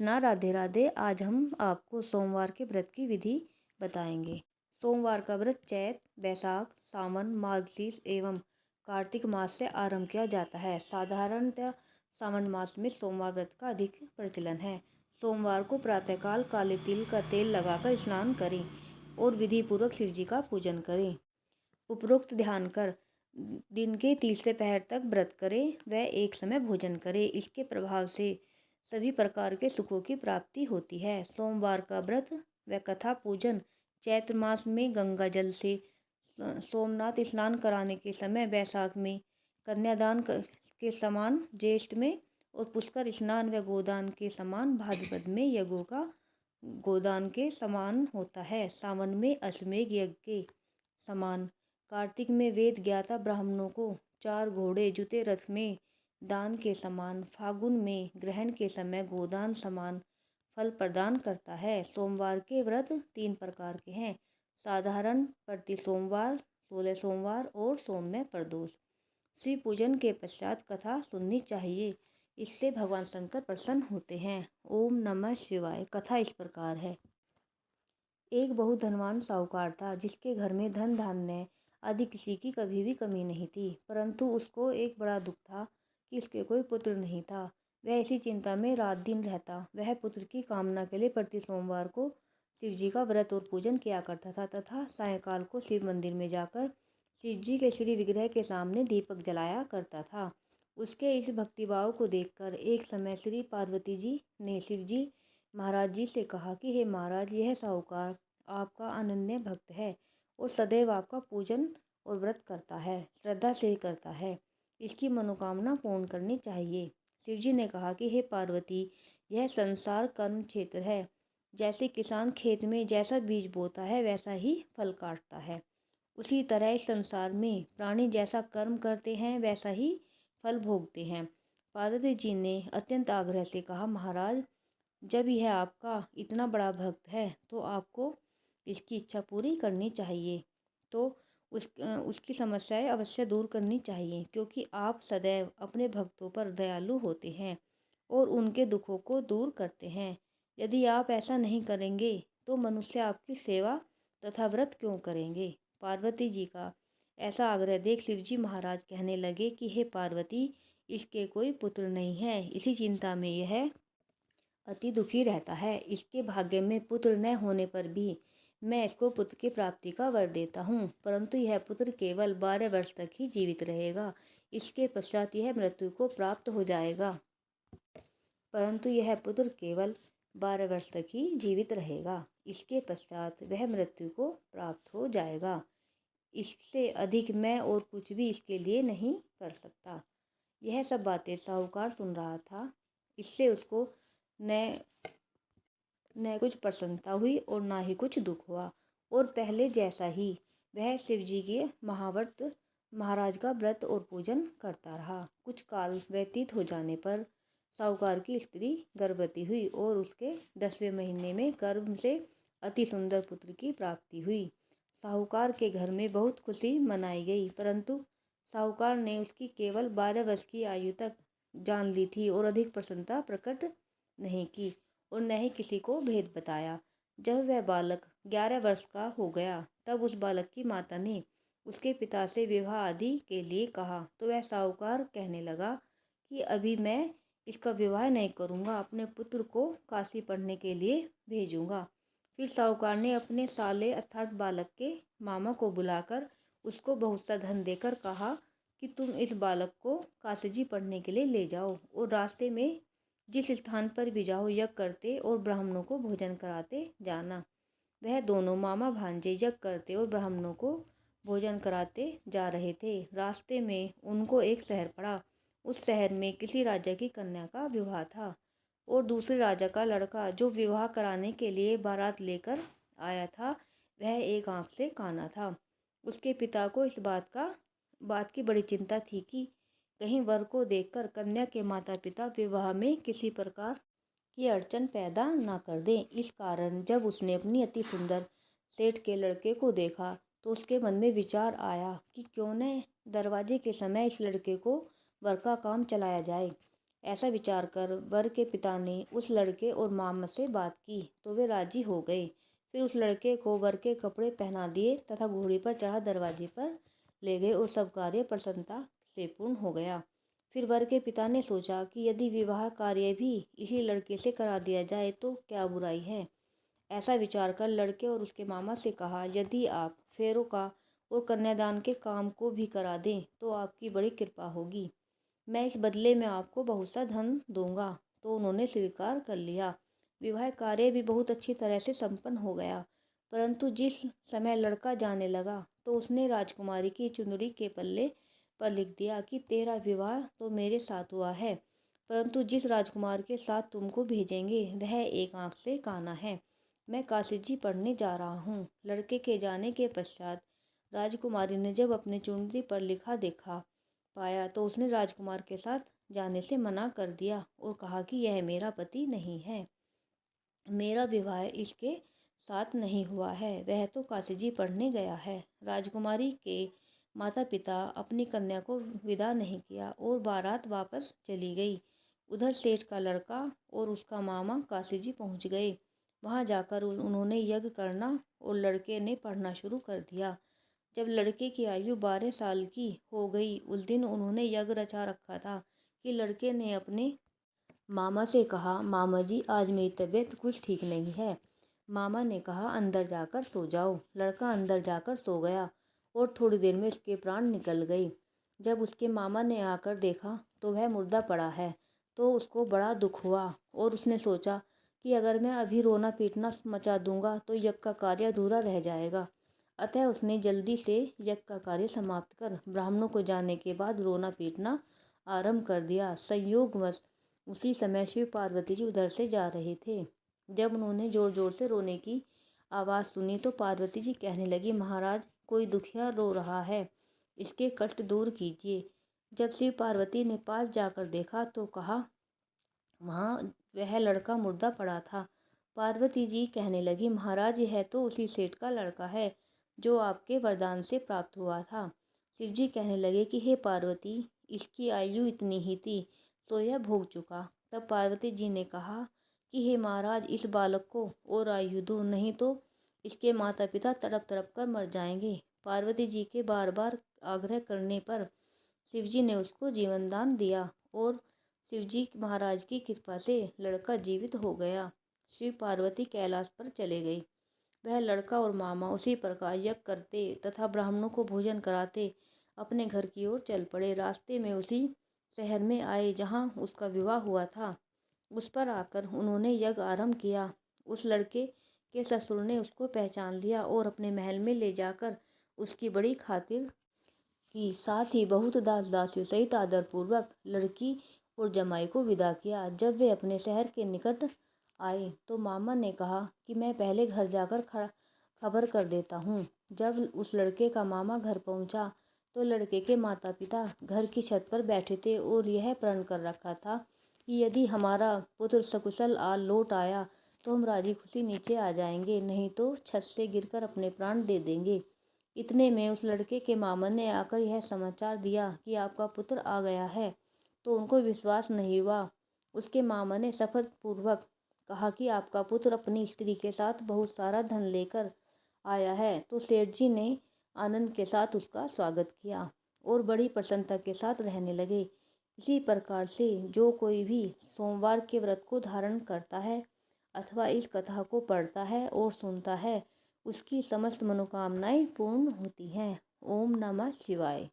कृष्णा राधे राधे। आज हम आपको सोमवार के व्रत की विधि बताएंगे। सोमवार का व्रत चैत, बैसाख, सावन, मार्गशीर्ष एवं कार्तिक मास से आरंभ किया जाता है। साधारणतः सावन मास में सोमवार व्रत का अधिक प्रचलन है। सोमवार को प्रातःकाल काले तिल का तेल लगाकर स्नान करें और विधि पूर्वक शिव जी का पूजन करें। उपरोक्त ध्यान कर दिन के तीसरे पहर तक व्रत करें व एक समय भोजन करें। इसके प्रभाव से सभी प्रकार के सुखों की प्राप्ति होती है। सोमवार का व्रत व कथा पूजन चैत्र मास में गंगा जल से सोमनाथ स्नान कराने के समय, बैसाख में कन्यादान के समान ज्येष्ठ में और पुष्कर स्नान व गोदान के समान भाद्रपद में यज्ञों का गोदान के समान होता है। सावन में अश्वमेध यज्ञ के समान, कार्तिक में वेद ज्ञाता ब्राह्मणों को 4 घोड़े जुते रथ में दान के समान, फागुन में ग्रहण के समय गोदान समान फल प्रदान करता है। सोमवार के व्रत 3 प्रकार के हैं: साधारण, प्रति सोमवार, 16 सोमवार और सोम में प्रदोष। शिव पूजन के पश्चात कथा सुननी चाहिए, इससे भगवान शंकर प्रसन्न होते हैं। ओम नमः शिवाय। कथा इस प्रकार है। एक बहुत धनवान साहूकार था, जिसके घर में धन धान्य आदि किसी की कभी भी कमी नहीं थी। परंतु उसको एक बड़ा दुख था कि उसके कोई पुत्र नहीं था। वह इसी चिंता में रात दिन रहता। वह पुत्र की कामना के लिए प्रति सोमवार को शिव जी का व्रत और पूजन किया करता था तथा सायंकाल को शिव मंदिर में जाकर शिव जी के श्री विग्रह के सामने दीपक जलाया करता था। उसके इस भक्तिभाव को देखकर एक समय श्री पार्वती जी ने शिव जी महाराज जी से कहा कि हे महाराज, यह साहूकार आपका अनन्य भक्त है और सदैव आपका पूजन और व्रत करता है, श्रद्धा से करता है। इसकी मनोकामना पूर्ण करनी चाहिए। शिवजी ने कहा कि हे पार्वती, यह संसार कर्म क्षेत्र है। जैसे किसान खेत में जैसा बीज बोता है वैसा ही फल काटता है, उसी तरह इस संसार में प्राणी जैसा कर्म करते हैं वैसा ही फल भोगते हैं। पार्वती जी ने अत्यंत आग्रह से कहा, महाराज, जब यह आपका इतना बड़ा भक्त है तो आपको इसकी इच्छा पूरी करनी चाहिए। तो उसकी समस्याएं अवश्य दूर करनी चाहिए, क्योंकि आप सदैव अपने भक्तों पर दयालु होते हैं और उनके दुखों को दूर करते हैं। यदि आप ऐसा नहीं करेंगे तो मनुष्य आपकी सेवा तथा व्रत क्यों करेंगे। पार्वती जी का ऐसा आग्रह देख शिवजी महाराज कहने लगे कि हे पार्वती, इसके कोई पुत्र नहीं है, इसी चिंता में यह अति दुखी रहता है। इसके भाग्य में पुत्र न होने पर भी मैं इसको पुत्र की प्राप्ति का वर देता हूँ, परंतु यह पुत्र केवल 12 वर्ष तक ही जीवित रहेगा। इसके पश्चात यह मृत्यु को प्राप्त हो जाएगा। परंतु यह पुत्र केवल 12 वर्ष तक ही जीवित रहेगा। इसके पश्चात वह मृत्यु को प्राप्त हो जाएगा। इससे अधिक मैं और कुछ भी इसके लिए नहीं कर सकता। यह सब बातें साहूकार सुन रहा था। इससे उसको न कुछ प्रसन्नता हुई और ना ही कुछ दुख हुआ, और पहले जैसा ही वह शिव जी के महाराज का व्रत और पूजन करता रहा। कुछ काल व्यतीत हो जाने पर साहूकार की स्त्री गर्भवती हुई और उसके 10वें महीने में गर्भ से अति सुंदर पुत्र की प्राप्ति हुई। साहूकार के घर में बहुत खुशी मनाई गई, परंतु साहूकार ने उसकी केवल 12 वर्ष की आयु तक जान ली थी और अधिक प्रसन्नता प्रकट नहीं की और न ही किसी को भेद बताया। जब वह बालक 11 वर्ष का हो गया, तब उस बालक की माता ने उसके पिता से विवाह आदि के लिए कहा, तो वह साहूकार कहने लगा कि अभी मैं इसका विवाह नहीं करूँगा, अपने पुत्र को काशी पढ़ने के लिए भेजूँगा। फिर साहूकार ने अपने साले अर्थात बालक के मामा को बुलाकर उसको बहुत सा धन देकर कहा कि तुम इस बालक को काशी जी पढ़ने के लिए ले जाओ और रास्ते में जिस स्थान पर भी जाओ यज्ञ करते और ब्राह्मणों को भोजन कराते जाना। वह दोनों मामा भांजे यज्ञ करते और ब्राह्मणों को भोजन कराते जा रहे थे। रास्ते में उनको एक शहर पड़ा। उस शहर में किसी राजा की कन्या का विवाह था और दूसरे राजा का लड़का जो विवाह कराने के लिए बारात लेकर आया था, वह एक आंख से काना था। उसके पिता को इस बात की बड़ी चिंता थी कि कहीं वर को देखकर कन्या के माता पिता विवाह में किसी प्रकार की अड़चन पैदा ना कर दें। इस कारण जब उसने अपनी अति सुंदर सेठ के लड़के को देखा तो उसके मन में विचार आया कि क्यों न दरवाजे के समय इस लड़के को वर का काम चलाया जाए। ऐसा विचार कर वर के पिता ने उस लड़के और मामा से बात की तो वे राजी हो गए। फिर उस लड़के को वर के कपड़े पहना दिए तथा घोड़ी पर चढ़ा दरवाजे पर ले गए और सब कार्य प्रसन्नता से पूर्ण हो गया। फिर वर के पिता ने सोचा कि यदि विवाह कार्य भी इसी लड़के से करा दिया जाए तो क्या बुराई है। ऐसा विचार कर लड़के और उसके मामा से कहा, यदि आप फेरों का और कन्यादान के काम को भी करा दें तो आपकी बड़ी कृपा होगी। मैं इस बदले में आपको बहुत सा धन दूंगा। तो उन्होंने स्वीकार कर लिया। विवाह कार्य भी बहुत अच्छी तरह से संपन्न हो गया। परंतु जिस समय लड़का जाने लगा तो उसने राजकुमारी की चुंदड़ी के पल्ले पर लिख दिया कि तेरा विवाह तो मेरे साथ हुआ है, परंतु जिस राजकुमार के साथ तुमको भेजेंगे वह एक आंख से काना है। मैं काशी जी पढ़ने जा रहा हूँ। लड़के के जाने के पश्चात राजकुमारी ने जब अपनी चुंदड़ी पर लिखा देखा पाया तो उसने राजकुमार के साथ जाने से मना कर दिया और कहा कि यह मेरा पति नहीं है, मेरा विवाह इसके साथ नहीं हुआ है, वह तो काशी जी पढ़ने गया है। राजकुमारी के माता पिता अपनी कन्या को विदा नहीं किया और बारात वापस चली गई। उधर सेठ का लड़का और उसका मामा काशी जी पहुँच गए। वहाँ जाकर उन्होंने यज्ञ करना और लड़के ने पढ़ना शुरू कर दिया। जब लड़के की आयु 12 साल की हो गई उस दिन उन्होंने यज्ञ रचा रखा था कि लड़के ने अपने मामा से कहा, मामा जी आज मेरी तबीयत कुछ ठीक नहीं है। मामा ने कहा, अंदर जाकर सो जाओ। लड़का अंदर जाकर सो गया और थोड़ी देर में उसके प्राण निकल गए। जब उसके मामा ने आकर देखा तो वह मुर्दा पड़ा है तो उसको बड़ा दुख हुआ और उसने सोचा कि अगर मैं अभी रोना पीटना मचा दूंगा तो यज्ञ का कार्य अधूरा रह जाएगा। अतः उसने जल्दी से यज्ञ का कार्य समाप्त कर ब्राह्मणों को जाने के बाद रोना पीटना आरंभ कर दिया। संयोगवश उसी समय शिव पार्वती जी उधर से जा रहे थे। जब उन्होंने जोर जोर से रोने की आवाज़ सुनी तो पार्वती जी कहने लगी, महाराज कोई दुखिया रो रहा है, इसके कष्ट दूर कीजिए। जब शिव पार्वती ने पास जाकर देखा तो कहा, वहाँ वह लड़का मुर्दा पड़ा था। पार्वती जी कहने लगी, महाराज यह तो उसी सेठ का लड़का है जो आपके वरदान से प्राप्त हुआ था। शिव जी कहने लगे कि हे पार्वती, इसकी आयु इतनी ही थी तो यह भोग चुका। तब पार्वती जी ने कहा कि हे महाराज इस बालक को और आयु दो, नहीं तो इसके माता पिता तड़प तड़प कर मर जाएंगे। पार्वती जी के बार बार आग्रह करने पर शिवजी ने उसको जीवन दान दिया और शिवजी महाराज की कृपा से लड़का जीवित हो गया। शिव पार्वती कैलाश पर चले गई। वह लड़का और मामा उसी प्रकार यज्ञ करते तथा ब्राह्मणों को भोजन कराते अपने घर की ओर चल पड़े। रास्ते में उसी शहर में आए जहाँ उसका विवाह हुआ था। उस पर आकर उन्होंने यज्ञ आरंभ किया। उस लड़के के ससुर ने उसको पहचान लिया और अपने महल में ले जाकर उसकी बड़ी खातिर की, साथ ही बहुत दास दासियों सहित आदरपूर्वक लड़की और जमाई को विदा किया। जब वे अपने शहर के निकट आए तो मामा ने कहा कि मैं पहले घर जाकर खबर कर देता हूँ। जब उस लड़के का मामा घर पहुँचा तो लड़के के माता पिता घर की छत पर बैठे थे और यह प्रण कर रखा था कि यदि हमारा पुत्र सकुशल लौट आया तो हम राजी खुशी नीचे आ जाएंगे, नहीं तो छत से गिरकर अपने प्राण दे देंगे। इतने में उस लड़के के मामा ने आकर यह समाचार दिया कि आपका पुत्र आ गया है तो उनको विश्वास नहीं हुआ। उसके मामा ने शपथ पूर्वक कहा कि आपका पुत्र अपनी स्त्री के साथ बहुत सारा धन लेकर आया है। तो सेठ जी ने आनंद के साथ उसका स्वागत किया और बड़ी प्रसन्नता के साथ रहने लगे। इसी प्रकार से जो कोई भी सोमवार के व्रत को धारण करता है अथवा इस कथा को पढ़ता है और सुनता है उसकी समस्त मनोकामनाएं पूर्ण होती हैं। ओम नमः शिवाय।